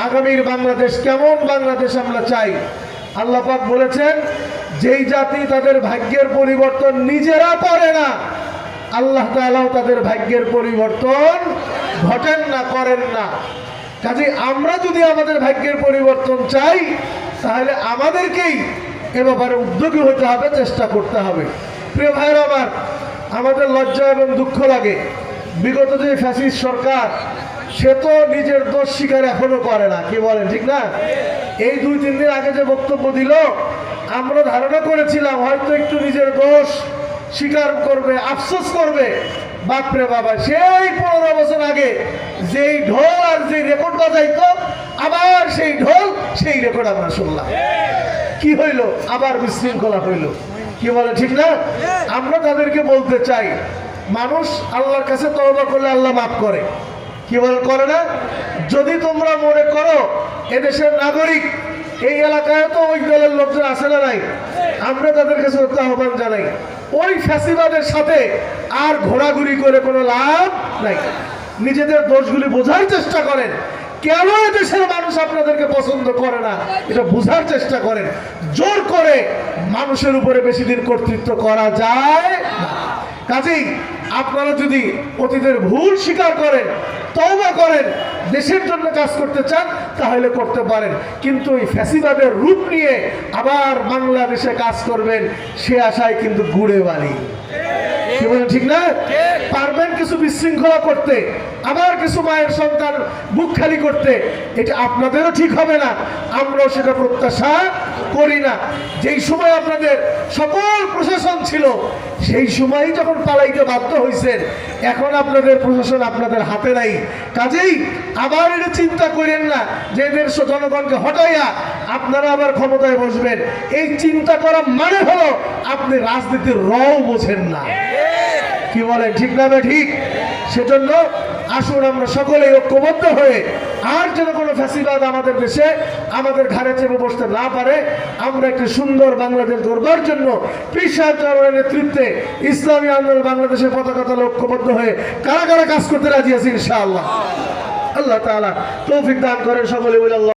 আগামীর বাংলাদেশ কেমন বাংলাদেশ আমরা চাই। আল্লাহ পাক বলেছেন, যেই জাতি তাদের ভাগ্যের পরিবর্তন নিজেরা করে না, আল্লাহ তাআলাও তাদের ভাগ্যের পরিবর্তন ঘটেন না, করেন না। কাজে আমরা যদি আমাদের ভাগ্যের পরিবর্তন চাই, তাহলে আমাদেরকেই এ ব্যাপারে উদ্যোগী হতে হবে, চেষ্টা করতে হবে। প্রিয় ভাইরা আমার, আমাদের লজ্জা এবং দুঃখ লাগে, বিগত যে ফ্যাসিস্ট সরকার, সে তো নিজের দোষ স্বীকার এখনো করে না। কি বলেন, ঠিক না? এই 2-3 দিন আগে যে বক্তব্য দিল, আমরা ধারণা করেছিলাম হয়তো একটু নিজের দোষ স্বীকার করবে, আফসোস করবে। বাপরে বাবা, সেই 15 বছর আগে যেই ঢোল আর যেই রেকর্ড বাজাইতো, আবার সেই ঢোল সেই রেকর্ড আমরা শুনলাম। কি হইল? আবার বিশৃঙ্খলা হইল। কি বলে, ঠিক না? আমরা তাদেরকে বলতে চাই, মানুষ আল্লাহর কাছে তওবা করলে আল্লাহ মাফ করে। কি বলে, করে না? যদি তোমরা মনে করো এদেশের নাগরিক, এই এলাকায় তো ওই দলের লোকজন আছে না নাই, আমরা তাদের কাছে আহ্বান জানাই, ওই ফ্যাসিবাদের সাথে আর ঘোরাঘুরি করে কোনো লাভ নাই। নিজেদের দোষগুলি বোঝার চেষ্টা করেন। কেন এদেশের মানুষ আপনাদেরকে পছন্দ করে না, এটা বোঝার চেষ্টা করেন। জোর করে মানুষের উপরে বেশি দিন কর্তৃত্ব করা যায় না। কাজেই আপনারা যদি অতীতের ভুল স্বীকার করেন, তওবা করেন, দেশের জন্য কাজ করতে চান, তাহলে করতে পারেন। কিন্তু এই ফ্যাসিবাদের রূপ নিয়ে আবার বাংলাদেশে কাজ করবেন, সে আশায় কিন্তু গুড়ে বালি। কি বলেন, ঠিক না? পারবেন কিছু বিশৃঙ্খলা করতে, আবার কিছু মায়ের সন্তান বুক খালি করতে, এটা আপনাদেরও ঠিক হবে না, আমরাও সেটা প্রত্যাশা করি না। যেই সময় আপনাদের সকল প্রশাসন ছিল, সেই সময়ই যখন পালাইতে বাধ্য হয়েছেন, এখন আপনাদের প্রশাসন আপনাদের হাতে নাই। কাজেই আবার এটা চিন্তা করেন না যে এদের জনগণকে হটাইয়া আপনারা আবার ক্ষমতায় বসবেন। এই চিন্তা করা মানে হলো আপনি রাজনীতির রও বোঝেন না। কি বলেন, ঠিক না? ঠিক। সেজন্য আসুন আমরা সকলে ঐক্যবদ্ধ হয়ে, আর যেন কোনো ফ্যাসিবাদ আমাদের দেশে আমাদের ঘাড়ে চেপে বসতে না পারে, আমরা একটি সুন্দর বাংলাদেশ গড়বার জন্য পীর সাহেব চরমনের নেতৃত্বে ইসলামী আন্দোলন বাংলাদেশের পতাকা তলে ঐক্যবদ্ধ হয়ে কারা কারা কাজ করতে রাজি আছি ইনশাআল্লাহ। আল্লাহ তাআলা তৌফিক দান করেন। সকলে বলে আল্লাহ।